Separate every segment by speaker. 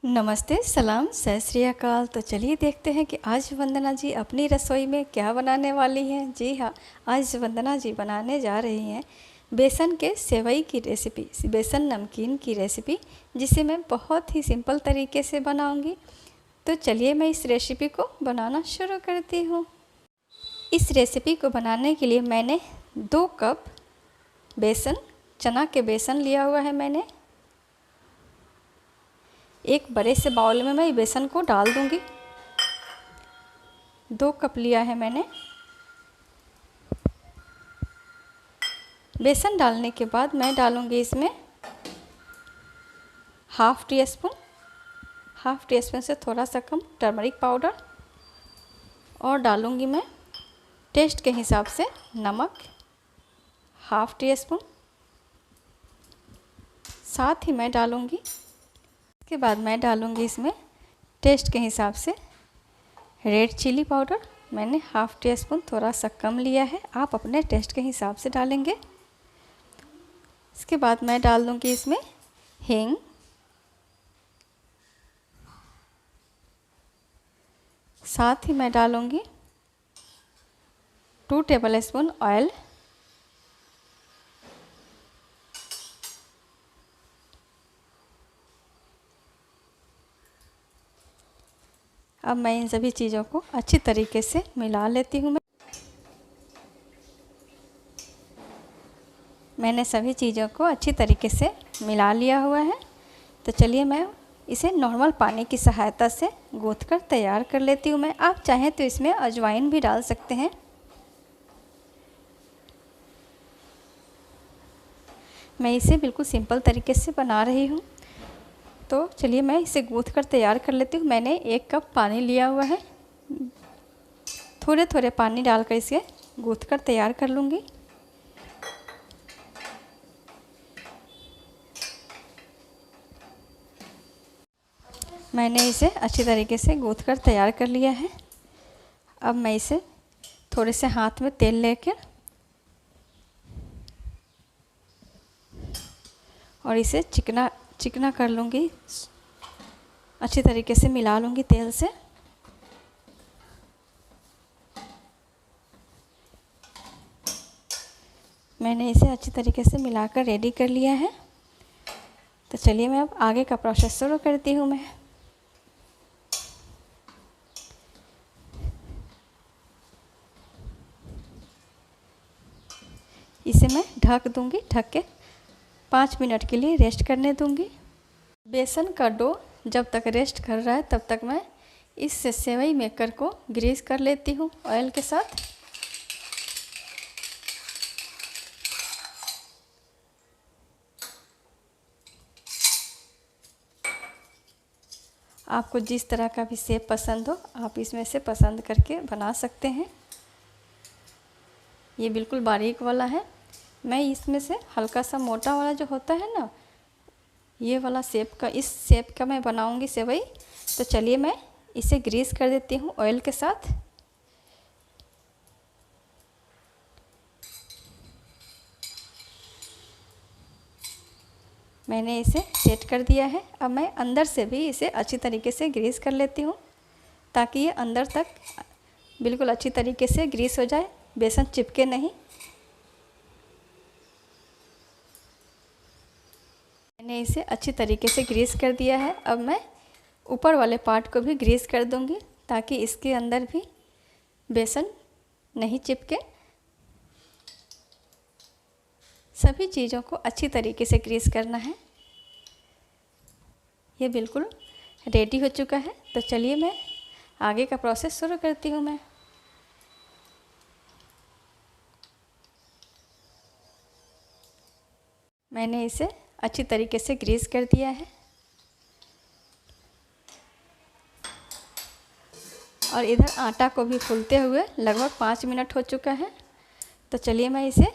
Speaker 1: नमस्ते, सलाम, सत श्री अकाल। तो चलिए देखते हैं कि आज वंदना जी अपनी रसोई में क्या बनाने वाली हैं। जी हाँ, आज वंदना जी बनाने जा रही हैं बेसन के सेवई की रेसिपी, बेसन नमकीन की रेसिपी, जिसे मैं बहुत ही सिंपल तरीके से बनाऊंगी। तो चलिए मैं इस रेसिपी को बनाना शुरू करती हूँ। इस रेसिपी को बनाने के लिए मैंने 2 कप बेसन, चना के बेसन लिया हुआ है। मैंने एक बड़े से बाउल में मैं बेसन को डाल दूंगी। 2 कप लिया है मैंने। बेसन डालने के बाद मैं डालूंगी इसमें हाफ़ टी स्पून से थोड़ा सा कम टर्मरिक पाउडर, और डालूंगी मैं टेस्ट के हिसाब से नमक हाफ़ टी स्पून। साथ ही मैं डालूंगी, इसके बाद मैं डालूंगी इसमें टेस्ट के हिसाब से रेड चिली पाउडर। मैंने हाफ़ टी स्पून थोड़ा सा कम लिया है, आप अपने टेस्ट के हिसाब से डालेंगे। इसके बाद मैं डाल दूंगी इसमें हींग, साथ ही मैं डालूंगी 2 टेबल स्पून ऑयल, अब मैं इन सभी चीज़ों को अच्छी तरीके से मिला लेती हूँ। मैंने सभी चीज़ों को अच्छी तरीके से मिला लिया हुआ है। तो चलिए मैं इसे नॉर्मल पानी की सहायता से गूँथ कर तैयार कर लेती हूँ। मैं आप चाहें तो इसमें अजवाइन भी डाल सकते हैं। मैं इसे बिल्कुल सिंपल तरीके से बना रही हूँ। तो चलिए मैं इसे गूँथ कर तैयार कर लेती हूँ। मैंने 1 कप पानी लिया हुआ है, थोड़े थोड़े पानी डालकर इसे गूँथ कर तैयार कर लूँगी। मैंने इसे अच्छी तरीके से गूँथ कर तैयार कर लिया है। अब मैं इसे थोड़े से हाथ में तेल लेकर और इसे चिकना कर लूँगी, अच्छी तरीके से मिला लूँगी तेल से। मैंने इसे अच्छी तरीके से मिलाकर रेडी कर लिया है। तो चलिए मैं अब आगे का प्रोसेस शुरू करती हूँ। मैं इसे मैं ढक दूँगी, ढक के 5 मिनट के लिए रेस्ट करने दूँगी। बेसन का डो जब तक रेस्ट कर रहा है तब तक मैं इस सेवई मेकर को ग्रीस कर लेती हूँ ऑयल के साथ। आपको जिस तरह का भी शेप पसंद हो आप इसमें से पसंद करके बना सकते हैं। ये बिल्कुल बारीक वाला है। मैं इसमें से हल्का सा मोटा वाला जो होता है ना, ये वाला शेप का, इस शेप का मैं बनाऊंगी सेवई। तो चलिए मैं इसे ग्रीस कर देती हूँ ऑयल के साथ। मैंने इसे सेट कर दिया है। अब मैं अंदर से भी इसे अच्छी तरीके से ग्रीस कर लेती हूँ ताकि ये अंदर तक बिल्कुल अच्छी तरीके से ग्रीस हो जाए, बेसन चिपके नहीं। मैंने इसे अच्छी तरीके से ग्रीस कर दिया है। अब मैं ऊपर वाले पार्ट को भी ग्रीस कर दूंगी ताकि इसके अंदर भी बेसन नहीं चिपके। सभी चीज़ों को अच्छी तरीके से ग्रीस करना है। ये बिल्कुल रेडी हो चुका है। तो चलिए मैं आगे का प्रोसेस शुरू करती हूँ। मैंने इसे अच्छी तरीके से ग्रीस कर दिया है और इधर आटा को भी फूलते हुए लगभग 5 मिनट हो चुका है। तो चलिए मैं इसे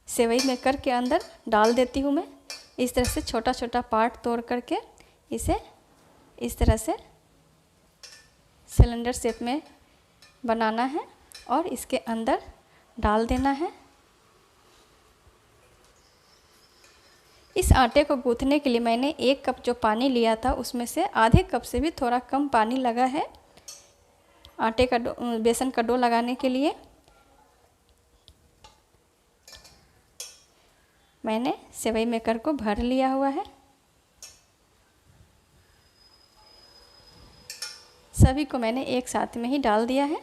Speaker 1: सेवई मेकर के अंदर डाल देती हूँ। मैं इस तरह से छोटा छोटा पार्ट तोड़ करके इसे इस तरह से सिलेंडर शेप में बनाना है और इसके अंदर डाल देना है। इस आटे को गूँथने के लिए मैंने 1 कप जो पानी लिया था उसमें से आधे कप से भी थोड़ा कम पानी लगा है आटे का बेसन का डो लगाने के लिए। मैंने सेवई मेकर को भर लिया हुआ है। सभी को मैंने एक साथ में ही डाल दिया है।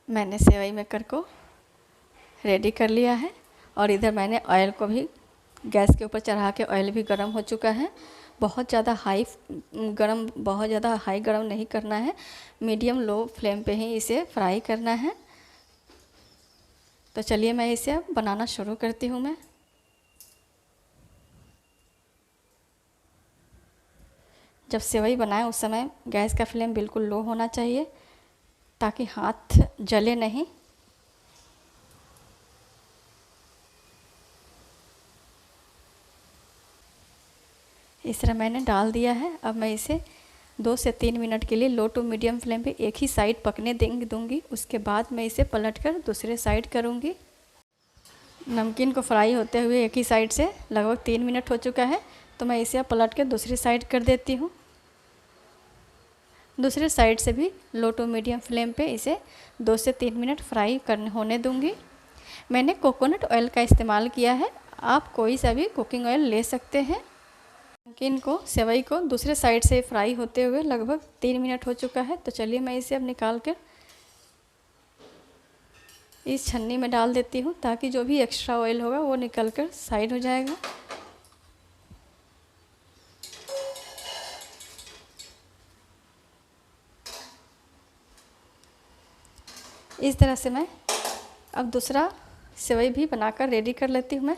Speaker 1: मैंने सेवई मेकर को रेडी कर लिया है और इधर मैंने ऑयल को भी गैस के ऊपर चढ़ा के ऑयल भी गर्म हो चुका है। बहुत ज़्यादा हाई गरम नहीं करना है, मीडियम लो फ्लेम पे ही इसे फ्राई करना है। तो चलिए मैं इसे अब बनाना शुरू करती हूँ। मैं जब सेवई बनाएं उस समय गैस का फ्लेम बिल्कुल लो होना चाहिए ताकि हाथ जले नहीं। इस तरह मैंने डाल दिया है। अब मैं इसे 2 से 3 मिनट के लिए लो टू मीडियम फ्लेम पे एक ही साइड पकने दूंगी। उसके बाद मैं इसे पलटकर दूसरे साइड करूंगी। नमकीन को फ्राई होते हुए एक ही साइड से लगभग 3 मिनट हो चुका है, तो मैं इसे अब पलट कर दूसरी साइड कर देती हूँ। दूसरे साइड से भी लो टू मीडियम फ्लेम पे इसे 2 से 3 मिनट फ्राई होने दूंगी। मैंने कोकोनट ऑयल का इस्तेमाल किया है, आप कोई सा भी कुकिंग ऑयल ले सकते हैं। नमकीन को सेवई को दूसरे साइड से फ्राई होते हुए लगभग 3 मिनट हो चुका है। तो चलिए मैं इसे अब निकाल कर इस छन्नी में डाल देती हूँ ताकि जो भी एक्स्ट्रा ऑयल होगा वो निकल कर साइड हो जाएगा। इस तरह से मैं अब दूसरा सेवई भी बनाकर रेडी कर लेती हूँ। मैं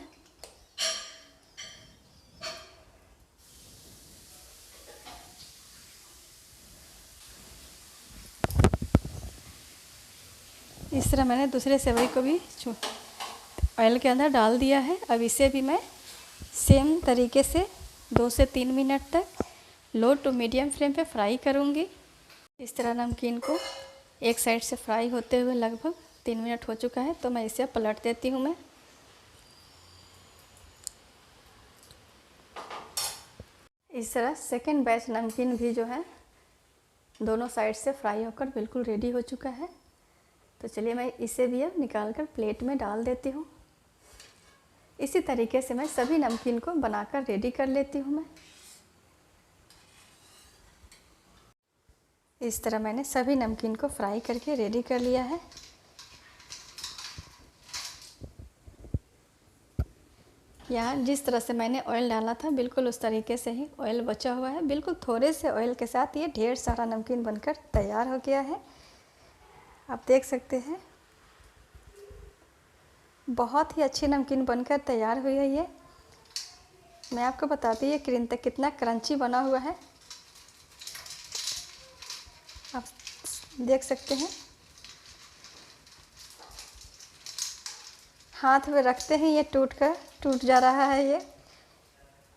Speaker 1: इस तरह मैंने दूसरे सेवई को भी ऑयल के अंदर डाल दिया है। अब इसे भी मैं सेम तरीके से 2 से 3 मिनट तक लो टू मीडियम फ्लेम पे फ्राई करूँगी। इस तरह नमकीन को एक साइड से फ्राई होते हुए लगभग 3 मिनट हो चुका है, तो मैं इसे पलट देती हूँ। मैं इस तरह सेकेंड बैच नमकीन भी जो है दोनों साइड से फ्राई होकर बिल्कुल रेडी हो चुका है। तो चलिए मैं इसे भी अब निकाल कर प्लेट में डाल देती हूँ। इसी तरीके से मैं सभी नमकीन को बनाकर रेडी कर लेती हूँ। मैं इस तरह मैंने सभी नमकीन को फ्राई करके रेडी कर लिया है। यहाँ जिस तरह से मैंने ऑयल डाला था बिल्कुल उस तरीके से ही ऑयल बचा हुआ है। बिल्कुल थोड़े से ऑयल के साथ ये ढेर सारा नमकीन बनकर तैयार हो गया है। आप देख सकते हैं बहुत ही अच्छी नमकीन बनकर तैयार हुई है। ये मैं आपको बताती हूँ ये कितना क्रंची बना हुआ है, आप देख सकते हैं। हाथ में रखते ही ये टूट जा रहा है। ये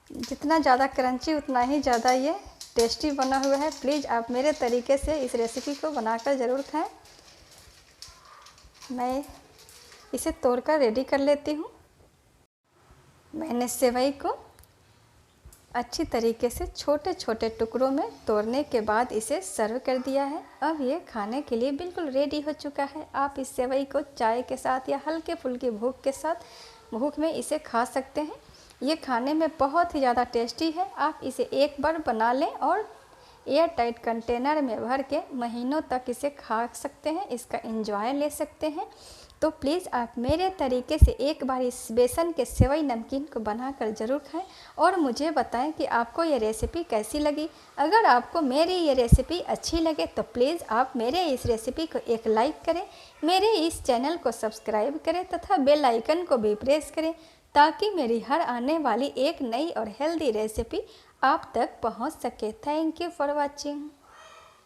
Speaker 1: जितना ज़्यादा क्रंची उतना ही ज़्यादा ये टेस्टी बना हुआ है। प्लीज़ आप मेरे तरीके से इस रेसिपी को बनाकर ज़रूर खाएं। मैं इसे तोड़कर रेडी कर लेती हूँ। मैंने सेवई को अच्छी तरीके से छोटे छोटे टुकड़ों में तोड़ने के बाद इसे सर्व कर दिया है। अब ये खाने के लिए बिल्कुल रेडी हो चुका है। आप इस सेवई को चाय के साथ या हल्के फुल्के भूख में इसे खा सकते हैं। ये खाने में बहुत ही ज़्यादा टेस्टी है। आप इसे एक बार बना लें और एयर टाइट कंटेनर में भर के महीनों तक इसे खा सकते हैं, इसका एंजॉय ले सकते हैं। तो प्लीज़ आप मेरे तरीके से एक बार इस बेसन के सेवई नमकीन को बनाकर ज़रूर खाएं और मुझे बताएं कि आपको ये रेसिपी कैसी लगी। अगर आपको मेरी ये रेसिपी अच्छी लगे तो प्लीज़ आप मेरे इस रेसिपी को एक लाइक करें, मेरे इस चैनल को सब्सक्राइब करें तथा बेल आइकन को भी प्रेस करें ताकि मेरी हर आने वाली एक नई और हेल्दी रेसिपी आप तक पहुंच सके। Thank you for watching.